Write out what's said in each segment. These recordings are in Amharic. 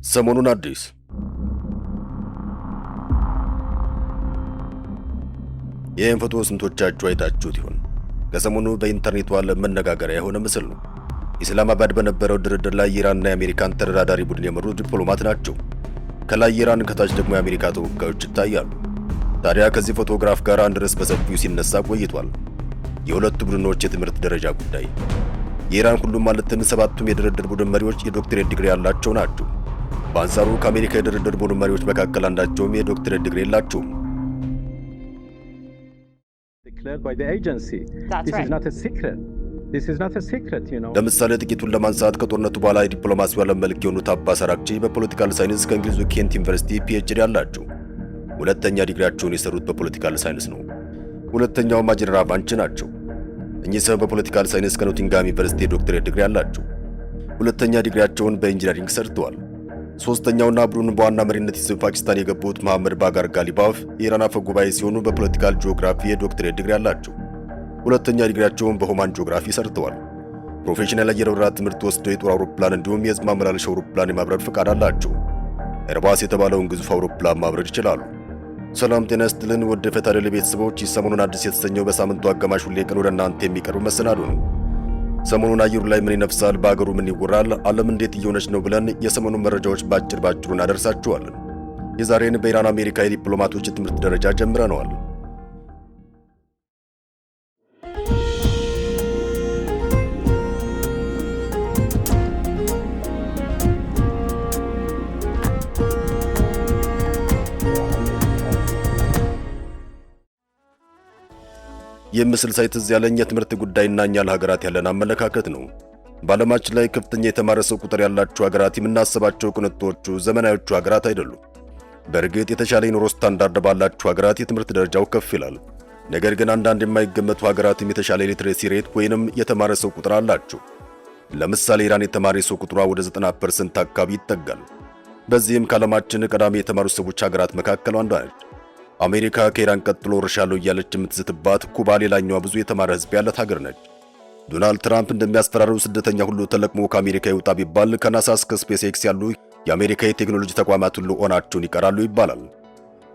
ሰሞኑን አዲስ ይህን ፎቶ ስንቶቻችሁ አይታችሁት ይሆን? ከሰሞኑ በኢንተርኔቱ ዓለም መነጋገሪያ የሆነ ምስል ነው። ኢስላማባድ በነበረው ድርድር ላይ የኢራንና የአሜሪካን ተደራዳሪ ቡድን የመሩት ዲፕሎማት ናቸው። ከላይ ኢራን ከታች ደግሞ የአሜሪካ ተወካዮች ይታያሉ። ታዲያ ከዚህ ፎቶግራፍ ጋር አንድ ርዕስ በሰፊው ሲነሳ ቆይቷል። የሁለቱ ቡድኖች የትምህርት ደረጃ ጉዳይ። የኢራን ሁሉም ማለትም ሰባቱም የድርድር ቡድን መሪዎች የዶክትሬት ዲግሪ ያላቸው ናቸው። በአንጻሩ ከአሜሪካ የድርድር ቡድን መሪዎች መካከል አንዳቸውም የዶክትሬት ዲግሪ የላቸውም። ለምሳሌ ጥቂቱን ለማንሳት ከጦርነቱ በኋላ የዲፕሎማሲው ዓለም መልክ የሆኑት አባስ አራግቺ በፖለቲካል ሳይንስ ከእንግሊዙ ኬንት ዩኒቨርሲቲ ፒኤችዲ አላቸው። ሁለተኛ ዲግሪያቸውን የሰሩት በፖለቲካል ሳይንስ ነው። ሁለተኛው ማጅራ ባንች ናቸው። እኚህ ሰው በፖለቲካል ሳይንስ ከኖቲንጋም ዩኒቨርሲቲ ዶክትሬት ዲግሪ አላቸው። ሁለተኛ ዲግሪያቸውን በኢንጂነሪንግ ሰርተዋል። ሶስተኛውና ቡድኑን በዋና መሪነት ይዘው ፓኪስታን የገቡት መሐመድ ባጋር ጋሊባፍ የኢራን አፈ ጉባኤ ሲሆኑ በፖለቲካል ጂኦግራፊ የዶክትሬት ዲግሪ አላቸው። ሁለተኛ ዲግሪያቸውን በሁማን ጂኦግራፊ ሰርተዋል። ፕሮፌሽናል አየር በረራ ትምህርት ወስደው የጦር አውሮፕላን እንዲሁም የህዝብ ማመላለሻ አውሮፕላን የማብረር ፍቃድ አላቸው። ኤርባስ የተባለውን ግዙፍ አውሮፕላን ማብረር ይችላሉ። ሰላም ጤና ይስጥልን ውድ ፈታደል ቤተሰቦች፣ ሰሞኑን አዲስ የተሰኘው በሳምንቱ አጋማሽ ሁሌ ቀን ወደ እናንተ የሚቀርብ መሰናዶ ነው። ሰሞኑን አየሩ ላይ ምን ይነፍሳል፣ በአገሩ ምን ይወራል፣ ዓለም እንዴት እየሆነች ነው ብለን የሰሞኑን መረጃዎች ባጭሩ እናደርሳችኋለን። የዛሬን በኢራን አሜሪካ የዲፕሎማቶች የትምህርት ደረጃ ጀምረነዋል። ይህ ምስል ሳይትዝ ያለኝ የትምህርት ጉዳይና እኛ ለሀገራት ያለን አመለካከት ነው። በዓለማችን ላይ ከፍተኛ የተማረ ሰው ቁጥር ያላቸው ሀገራት የምናስባቸው ቅንጦቹ ዘመናዎቹ ሀገራት አይደሉም። በእርግጥ የተሻለ የኑሮ ስታንዳርድ ባላቸው ሀገራት የትምህርት ደረጃው ከፍ ይላል። ነገር ግን አንዳንድ የማይገመቱ ሀገራትም የተሻለ ሊትሬሲ ሬት ወይንም የተማረ ሰው ቁጥር አላቸው። ለምሳሌ ኢራን የተማረ ሰው ቁጥሯ ወደ 90% አካባቢ ይጠጋል። በዚህም ከዓለማችን ቀዳሚ የተማሩ ሰዎች ሀገራት መካከል አንዷ ነች። አሜሪካ ከኢራን ቀጥሎ እርሻለሁ እያለች የምትዝትባት ኩባ ሌላኛዋ ብዙ የተማረ ሕዝብ ያላት ሀገር ነች። ዶናልድ ትራምፕ እንደሚያስፈራረው ስደተኛ ሁሉ ተለቅሞ ከአሜሪካ ይውጣ ቢባል ከናሳ እስከ ስፔስ ኤክስ ያሉ የአሜሪካ የቴክኖሎጂ ተቋማት ሁሉ ኦናቸውን ይቀራሉ ይባላል።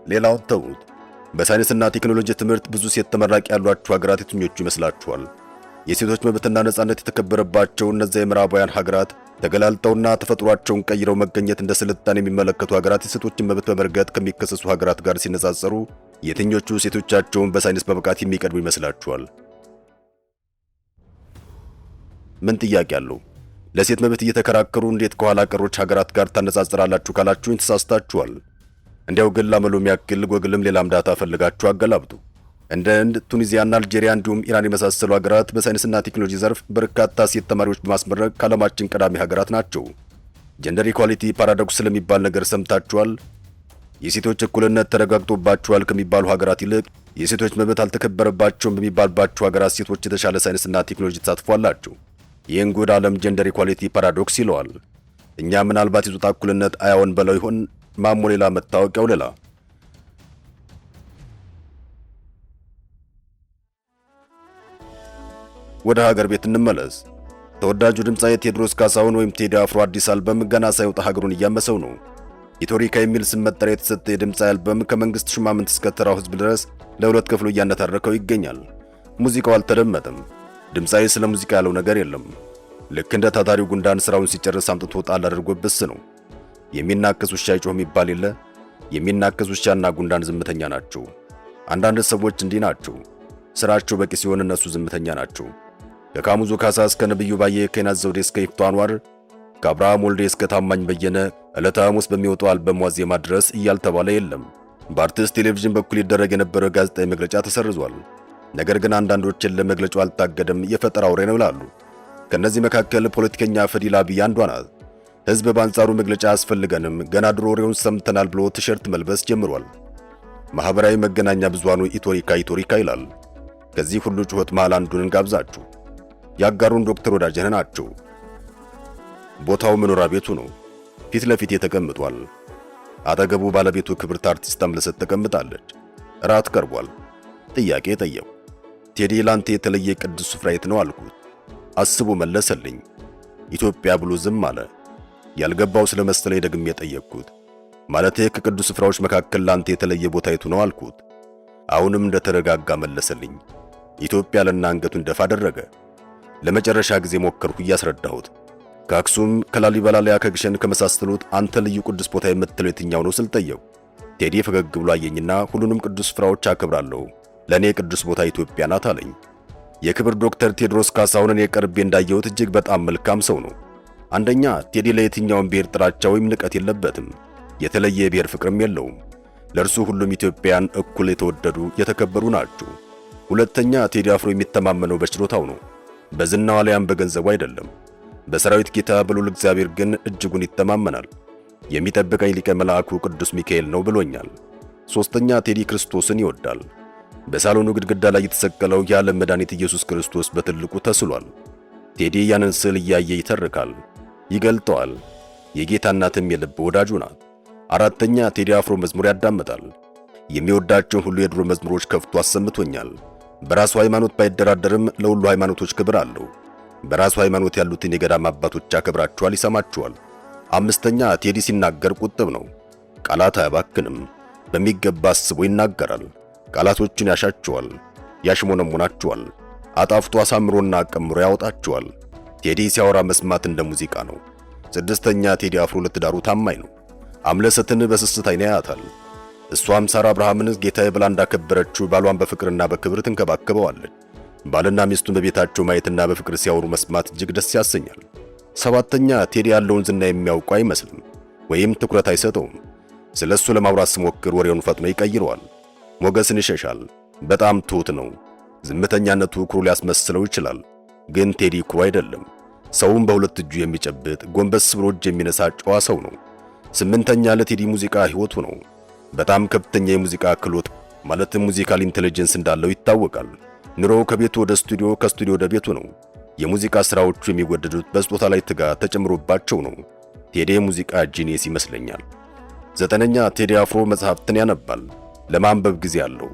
ሌላውን ተውት። በሳይንስና ቴክኖሎጂ ትምህርት ብዙ ሴት ተመራቂ ያሏቸው ሀገራት የትኞቹ ይመስላችኋል? የሴቶች መብትና ነጻነት የተከበረባቸው እነዚያ የምዕራባውያን ሀገራት ተገላልጠውና ተፈጥሯቸውን ቀይረው መገኘት እንደ ስልጣን የሚመለከቱ ሀገራት የሴቶችን መብት በመርገጥ ከሚከሰሱ ሀገራት ጋር ሲነጻጸሩ የትኞቹ ሴቶቻቸውን በሳይንስ በብቃት የሚቀድሙ ይመስላችኋል? ምን ጥያቄ አለው? ለሴት መብት እየተከራከሩ እንዴት ከኋላ ቀሮች ሀገራት ጋር ታነጻጽራላችሁ ካላችሁኝ ተሳስታችኋል። እንዲያው ግን ላመሎም ያክል ጎግልም ሌላም ዳታ ፈልጋችሁ አገላብጡ። እንደ ህንድ፣ ቱኒዚያና አልጄሪያ እንዲሁም ኢራን የመሳሰሉ ሀገራት በሳይንስና ቴክኖሎጂ ዘርፍ በርካታ ሴት ተማሪዎች በማስመረቅ ከዓለማችን ቀዳሚ ሀገራት ናቸው። ጀንደር ኢኳሊቲ ፓራዶክስ ስለሚባል ነገር ሰምታችኋል? የሴቶች እኩልነት ተረጋግጦባቸዋል ከሚባሉ ሀገራት ይልቅ የሴቶች መብት አልተከበረባቸውም በሚባልባቸው ሀገራት ሴቶች የተሻለ ሳይንስና ቴክኖሎጂ ተሳትፎ አላቸው። ይህን ጉድ ዓለም ጀንደር ኢኳሊቲ ፓራዶክስ ይለዋል። እኛ ምናልባት የጾታ እኩልነት አያውን በለው ይሆን? ማሞ ሌላ መታወቂያው ሌላ። ወደ ሀገር ቤት እንመለስ። ተወዳጁ ድምፃዊ ቴዎድሮስ ካሳሁን ወይም ቴዲ አፍሮ አዲስ አልበም ገና ሳይወጣ ሀገሩን እያመሰው ነው። ኢቶሪካ የሚል ስም መጠሪያ የተሰጠ የድምፃዊ አልበም ከመንግስት ሹማምንት እስከ ተራው ህዝብ ድረስ ለሁለት ከፍሎ እያነታረከው ይገኛል። ሙዚቃው አልተደመጠም። ድምፃዊ ስለ ሙዚቃ ያለው ነገር የለም። ልክ እንደ ታታሪው ጉንዳን ስራውን ሲጨርስ አምጥቶ ጣል አድርጎብስ ነው። የሚናከስ ውሻ ይጮህ የሚባል የለ። የሚናከስ ውሻና ጉንዳን ዝምተኛ ናቸው። አንዳንድ ሰዎች እንዲህ ናቸው። ስራቸው በቂ ሲሆን እነሱ ዝምተኛ ናቸው። ከካሙዙ ካሳ እስከ ነብዩ ባየ፣ ከኢናት ዘውዴ እስከ ይፍቱ አንዋር፣ ከአብርሃም ወልዴ እስከ ታማኝ በየነ ዕለተ ሐሙስ በሚወጣው አልበም ዋዜማ ድረስ እያልተባለ የለም። በአርቲስት ቴሌቪዥን በኩል ይደረግ የነበረው ጋዜጣዊ መግለጫ ተሰርዟል። ነገር ግን አንዳንዶችን ለመግለጫው አልታገደም፣ የፈጠራ ወሬ ነው ይላሉ። ከነዚህ መካከል ፖለቲከኛ ፈዲላ አብይ አንዷ ናት። ህዝብ በአንጻሩ መግለጫ አያስፈልገንም፣ ገና ድሮ ወሬውን ሰምተናል ብሎ ቲሸርት መልበስ ጀምሯል። ማህበራዊ መገናኛ ብዙሃኑ ኢቶሪካ ይላል። ከዚህ ሁሉ ጩኸት መሃል አንዱን እንጋብዛችሁ። ያጋሩን ዶክተር ወዳጀነ ናቸው። ቦታው መኖሪያ ቤቱ ነው። ፊት ለፊት ተቀምጧል። አጠገቡ ባለቤቱ ክብርት አርቲስት አምለሰት ተቀምጣለች። ራት ቀርቧል። ጥያቄ ጠየቁ። ቴዲ ላንተ የተለየ ቅዱስ ስፍራ የት ነው አልኩት። አስቦ መለሰልኝ። ኢትዮጵያ ብሎ ዝም አለ። ያልገባው ስለመሰለኝ ደግሜ ጠየቅኩት። ማለቴ ከቅዱስ ስፍራዎች መካከል ላንተ የተለየ ቦታ የቱ ነው አልኩት። አሁንም እንደተረጋጋ መለሰልኝ። ኢትዮጵያ ለና አንገቱን ደፋ አደረገ። ለመጨረሻ ጊዜ ሞከርኩ እያስረዳሁት። ከአክሱም ከላሊበላ ላይ ከግሸን ከመሳሰሉት አንተ ልዩ ቅዱስ ቦታ የምትለው የትኛው ነው ስል ጠየቁ። ቴዲ ፈገግ ብሎ አየኝና ሁሉንም ቅዱስ ስፍራዎች አከብራለሁ፣ ለኔ ቅዱስ ቦታ ኢትዮጵያ ናት አለኝ። የክብር ዶክተር ቴዎድሮስ ካሳሁንን የቀርቤ እንዳየሁት እጅግ በጣም መልካም ሰው ነው። አንደኛ ቴዲ ለየትኛውም ብሔር ጥላቻ ወይም ንቀት የለበትም። የተለየ የብሔር ፍቅርም የለውም። ለእርሱ ሁሉም ኢትዮጵያን እኩል የተወደዱ የተከበሩ ናቸው። ሁለተኛ ቴዲ አፍሮ የሚተማመነው በችሎታው ነው፣ በዝናው አልያም በገንዘቡ አይደለም። በሰራዊት ጌታ በልዑል እግዚአብሔር ግን እጅጉን ይተማመናል። የሚጠብቀኝ ሊቀ መላእክቱ ቅዱስ ሚካኤል ነው ብሎኛል። ሶስተኛ ቴዲ ክርስቶስን ይወዳል። በሳሎኑ ግድግዳ ላይ የተሰቀለው የዓለም መድኃኒት ኢየሱስ ክርስቶስ በትልቁ ተስሏል። ቴዲ ያንን ስዕል እያየ ይተርካል፣ ይገልጠዋል። የጌታ እናትም የልብ ወዳጁ ናት። አራተኛ ቴዲ አፍሮ መዝሙር ያዳምጣል። የሚወዳቸውን ሁሉ የድሮ መዝሙሮች ከፍቶ አሰምቶኛል። በራሱ ሃይማኖት ባይደራደርም ለሁሉ ሃይማኖቶች ክብር አለው። በራሱ ሃይማኖት ያሉትን የገዳም አባቶች ያከብራቸዋል፣ ይሰማቸዋል። አምስተኛ ቴዲ ሲናገር ቁጥብ ነው። ቃላት አያባክንም። በሚገባ አስቦ ይናገራል። ቃላቶችን ያሻቸዋል፣ ያሽሞነሙናቸዋል። አጣፍጦ አሳምሮና ቀምሮ ያወጣቸዋል። ቴዲ ሲያወራ መስማት እንደ ሙዚቃ ነው። ስድስተኛ ቴዲ አፍሮ ለትዳሩ ታማኝ ነው። አምለሰትን በስስት አይን ያያታል። እሷም ሳራ አብርሃምን ጌታዬ ብላ እንዳከበረችው ባሏን በፍቅርና በክብር ትንከባከበዋለች። ባልና ሚስቱን በቤታቸው ማየትና በፍቅር ሲያወሩ መስማት እጅግ ደስ ያሰኛል። ሰባተኛ ቴዲ ያለውን ዝና የሚያውቁ አይመስልም ወይም ትኩረት አይሰጠውም። ስለሱ ለማውራት ሲሞክር ወሬውን ፈጥኖ ይቀይረዋል። ሞገስን ይሸሻል። በጣም ትሁት ነው። ዝምተኛነቱ ኩሩ ሊያስመስለው ይችላል፣ ግን ቴዲ ኩሩ አይደለም። ሰውን በሁለት እጁ የሚጨብጥ ጎንበስ ብሎ እጅ የሚነሳ ጨዋ ሰው ነው። ስምንተኛ ለቴዲ ሙዚቃ ሕይወቱ ነው። በጣም ከፍተኛ የሙዚቃ ክህሎት ማለትም ሙዚካል ኢንተለጀንስ እንዳለው ይታወቃል። ኑሮው ከቤቱ ወደ ስቱዲዮ፣ ከስቱዲዮ ወደ ቤቱ ነው። የሙዚቃ ስራዎቹ የሚወደዱት በስጦታ ላይ ትጋት ተጨምሮባቸው ነው። ቴዲ ሙዚቃ ጂኒየስ ይመስለኛል። ዘጠነኛ ቴዲ አፍሮ መጽሐፍትን ያነባል። ለማንበብ ጊዜ አለው።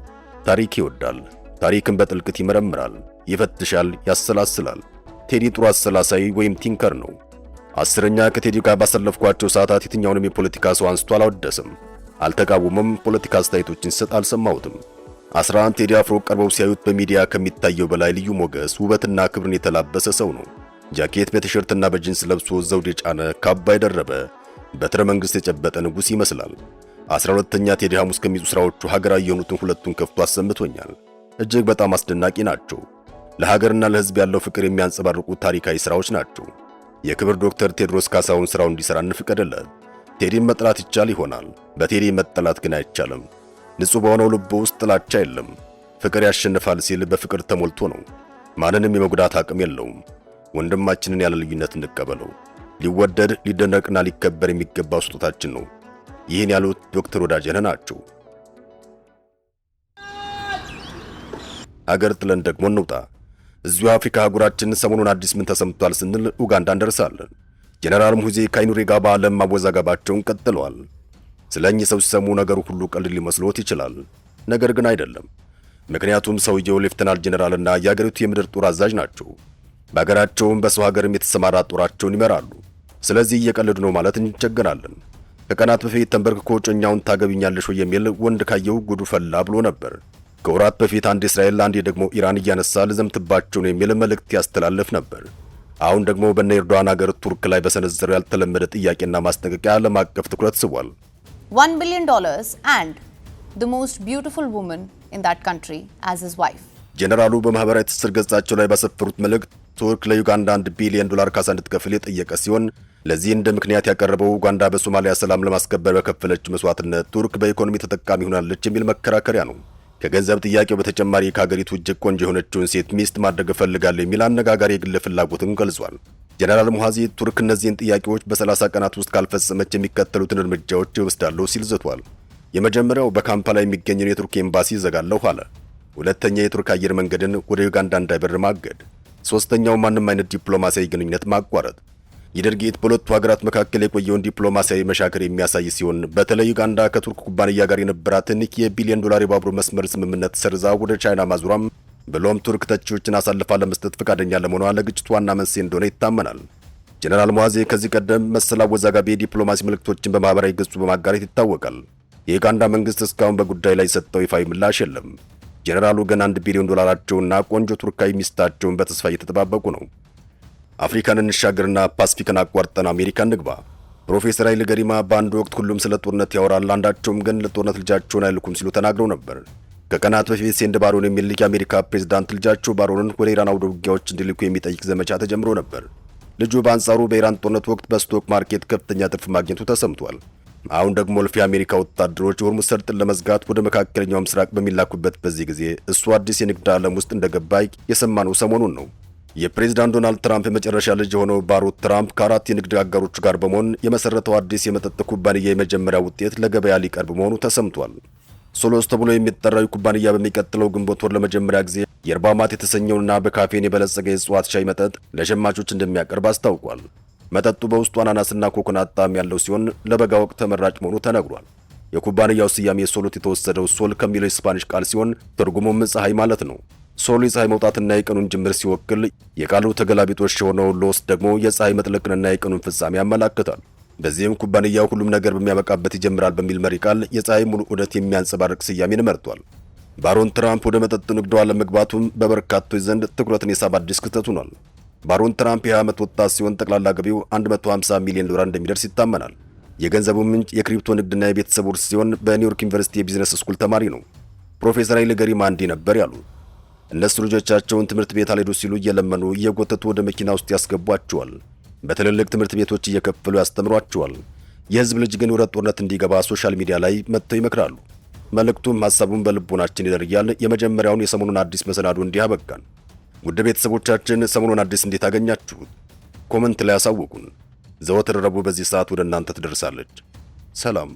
ታሪክ ይወዳል። ታሪክን በጥልቀት ይመረምራል፣ ይፈትሻል፣ ያሰላስላል። ቴዲ ጥሩ አሰላሳይ ወይም ቲንከር ነው። አስረኛ ከቴዲ ጋር ባሳለፍኳቸው ሰዓታት የትኛውንም የፖለቲካ ሰው አንስቶ አላወደሰም፣ አልተቃወመም። ፖለቲካ አስተያየቶችን ሲሰጥ አልሰማሁትም። 11 ቴዲ አፍሮ ቀርበው ሲያዩት በሚዲያ ከሚታየው በላይ ልዩ ሞገስ፣ ውበትና ክብርን የተላበሰ ሰው ነው። ጃኬት በቲሸርትና በጂንስ ለብሶ ዘውድ የጫነ ካባ የደረበ በትረ መንግስት የጨበጠ ንጉሥ ይመስላል። 12ኛ ቴዲ ሐሙስ ከሚዙ ስራዎቹ ሀገራዊ የሆኑትን ሁለቱን ከፍቶ አሰምቶኛል። እጅግ በጣም አስደናቂ ናቸው። ለሀገርና ለሕዝብ ያለው ፍቅር የሚያንጸባርቁ ታሪካዊ ስራዎች ናቸው። የክብር ዶክተር ቴዎድሮስ ካሳሁን ስራው እንዲሰራ እንፍቀድለት። ቴዲን መጥላት ይቻል ይሆናል፣ በቴዲ መጠላት ግን አይቻልም። ንጹህ በሆነው ልቡ ውስጥ ጥላቻ የለም። ፍቅር ያሸንፋል ሲል በፍቅር ተሞልቶ ነው። ማንንም የመጉዳት አቅም የለውም። ወንድማችንን ያለ ልዩነት እንቀበለው። ሊወደድ ሊደነቅና ሊከበር የሚገባው ስጦታችን ነው። ይህን ያሉት ዶክተር ወዳጀነ ናቸው። አገር ጥለን ደግሞ እንውጣ። እዚሁ አፍሪካ አህጉራችን ሰሞኑን አዲስ ምን ተሰምቷል ስንል ኡጋንዳ እንደርሳለን። ጀነራል ሙሁዜ ካይኑሬጋ በዓለም ማወዛገባቸውን ቀጥለዋል። ስለኚህ ሰው ሲሰሙ ነገሩ ሁሉ ቀልድ ሊመስሎት ይችላል። ነገር ግን አይደለም። ምክንያቱም ሰውየው ሌፍተናል ጀነራልና የአገሪቱ የምድር ጦር አዛዥ ናቸው። በአገራቸውም በሰው ሀገርም የተሰማራ ጦራቸውን ይመራሉ። ስለዚህ እየቀልዱ ነው ማለት እንቸገራለን። ከቀናት በፊት ተንበርክኮ ጮኛውን ታገብኛለሽ ወይ የሚል ወንድ ካየው ጉዱ ፈላ ብሎ ነበር። ከወራት በፊት አንድ እስራኤል አንዴ ደግሞ ኢራን እያነሳ ልዘምትባቸው ነው የሚል መልእክት ያስተላልፍ ነበር። አሁን ደግሞ በነ ኤርዶዋን ሀገር ቱርክ ላይ በሰነዘረው ያልተለመደ ጥያቄና ማስጠንቀቂያ ዓለም አቀፍ ትኩረት ስቧል። $1 billion and the most beautiful woman in that country as his wife. ጀነራሉ በማህበራዊ ትስስር ገጻቸው ላይ ባሰፈሩት መልእክት ቱርክ ለዩጋንዳ $1 ቢሊዮን ካሳ እንድትከፍል የጠየቀ ሲሆን ለዚህ እንደ ምክንያት ያቀረበው ኡጋንዳ በሶማሊያ ሰላም ለማስከበር በከፈለች መስዋዕትነት ቱርክ በኢኮኖሚ ተጠቃሚ ሆናለች የሚል መከራከሪያ ነው። ከገንዘብ ጥያቄው በተጨማሪ ከሀገሪቱ እጅግ ቆንጆ የሆነችውን ሴት ሚስት ማድረግ እፈልጋለሁ የሚል አነጋጋሪ የግል ፍላጎትን ገልጿል። ጀነራል ሙሃዚ ቱርክ እነዚህን ጥያቄዎች በ30 ቀናት ውስጥ ካልፈጸመች የሚከተሉትን እርምጃዎች ይወስዳሉ ሲል ዝቷል። የመጀመሪያው በካምፓላ የሚገኘውን የቱርክ ኤምባሲ ይዘጋለሁ አለ። ሁለተኛ የቱርክ አየር መንገድን ወደ ዩጋንዳ እንዳይበር ማገድ። ሶስተኛው ማንም አይነት ዲፕሎማሲያዊ ግንኙነት ማቋረጥ። ይህ ድርጊት በሁለቱ ሀገራት መካከል የቆየውን ዲፕሎማሲያዊ መሻከር የሚያሳይ ሲሆን በተለይ ዩጋንዳ ከቱርክ ኩባንያ ጋር የነበራትን $1 ቢሊዮን የባቡር መስመር ስምምነት ሰርዛ ወደ ቻይና ማዙሯም ብሎም ቱርክ ተቺዎችን አሳልፋ ለመስጠት ፈቃደኛ ለመሆኗ ለግጭቱ ዋና መንስኤ እንደሆነ ይታመናል። ጀነራል ሙዓዜ ከዚህ ቀደም መሰል አወዛጋቢ የዲፕሎማሲ መልእክቶችን በማህበራዊ ገጹ በማጋራት ይታወቃል። የኡጋንዳ መንግስት እስካሁን በጉዳይ ላይ ሰጠው ይፋዊ ምላሽ የለም። ጀነራሉ ገና $1 ቢሊዮን ዶላራቸውና ቆንጆ ቱርካዊ ሚስታቸውን በተስፋ እየተጠባበቁ ነው። አፍሪካን እንሻገርና ፓሲፊክን አቋርጠን አሜሪካ እንግባ። ፕሮፌሰር ኃይሌ ገሪማ በአንድ ወቅት ሁሉም ስለ ጦርነት ያወራል፣ አንዳቸውም ግን ለጦርነት ልጃቸውን አይልኩም ሲሉ ተናግረው ነበር። ከቀናት በፊት ሴንድ ባሮን የሚልክ የአሜሪካ ፕሬዝዳንት ልጃቸው ባሮንን ወደ ኢራን አውደ ውጊያዎች እንዲልኩ የሚጠይቅ ዘመቻ ተጀምሮ ነበር። ልጁ በአንጻሩ በኢራን ጦርነት ወቅት በስቶክ ማርኬት ከፍተኛ ትርፍ ማግኘቱ ተሰምቷል። አሁን ደግሞ እልፍ የአሜሪካ ወታደሮች የሆርሙዝ ሰርጥን ለመዝጋት ወደ መካከለኛው ምስራቅ በሚላኩበት በዚህ ጊዜ እሱ አዲስ የንግድ ዓለም ውስጥ እንደገባ የሰማነው ሰሞኑን ነው። የፕሬዝዳንት ዶናልድ ትራምፕ የመጨረሻ ልጅ የሆነው ባሮት ትራምፕ ከ4 የንግድ አጋሮቹ ጋር በመሆን የመሰረተው አዲስ የመጠጥ ኩባንያ የመጀመሪያ ውጤት ለገበያ ሊቀርብ መሆኑ ተሰምቷል። ሶሎስ ተብሎ የሚጠራው ኩባንያ በሚቀጥለው ግንቦት ወር ለመጀመሪያ ጊዜ የርባማት የተሰኘውና በካፌን የበለጸገ የእጽዋት ሻይ መጠጥ ለሸማቾች እንደሚያቀርብ አስታውቋል። መጠጡ በውስጡ አናናስና ኮኮናት ጣዕም ያለው ሲሆን ለበጋ ወቅት ተመራጭ መሆኑ ተነግሯል። የኩባንያው ስያሜ ሶሎት የተወሰደው ሶል ከሚለው የስፓኒሽ ቃል ሲሆን ትርጉሙም ፀሐይ ማለት ነው። ሶል የፀሐይ መውጣትና የቀኑን ጅምር ሲወክል፣ የቃሉ ተገላቢጦሽ የሆነው ሎስ ደግሞ የፀሐይ መጥለቅንና የቀኑን ፍጻሜ ያመላክታል። በዚህም ኩባንያው ሁሉም ነገር በሚያበቃበት ይጀምራል በሚል መሪ ቃል የፀሐይ ሙሉ ዑደት የሚያንጸባርቅ ስያሜን መርጧል። ባሮን ትራምፕ ወደ መጠጥ ንግዱ ዓለም መግባቱም በበርካቶች ዘንድ ትኩረትን የሳበ አዲስ ክስተት ሆኗል። ባሮን ትራምፕ የ20 ዓመት ወጣት ሲሆን ጠቅላላ ገቢው $150 ሚሊዮን እንደሚደርስ ይታመናል። የገንዘቡ ምንጭ የክሪፕቶ ንግድና የቤተሰብ ውርስ ሲሆን በኒውዮርክ ዩኒቨርሲቲ የቢዝነስ ስኩል ተማሪ ነው። ፕሮፌሰር ኃይሌ ገሪማ እንዲህ ነበር ያሉ። እነሱ ልጆቻቸውን ትምህርት ቤት አልሄዱ ሲሉ እየለመኑ እየጎተቱ ወደ መኪና ውስጥ ያስገቧቸዋል። በትልልቅ ትምህርት ቤቶች እየከፈሉ ያስተምሯቸዋል። የህዝብ ልጅ ግን ወደ ጦርነት እንዲገባ ሶሻል ሚዲያ ላይ መጥተው ይመክራሉ። መልእክቱም ሐሳቡን በልቦናችን ይደርያል። የመጀመሪያውን የሰሞኑን አዲስ መሰናዶ እንዲህ አበቃን። ውድ ቤተሰቦቻችን ሰሞኑን አዲስ እንዴት አገኛችሁት? ኮመንት ላይ አሳውቁን። ዘወትር ረቡዕ በዚህ ሰዓት ወደ እናንተ ትደርሳለች። ሰላም።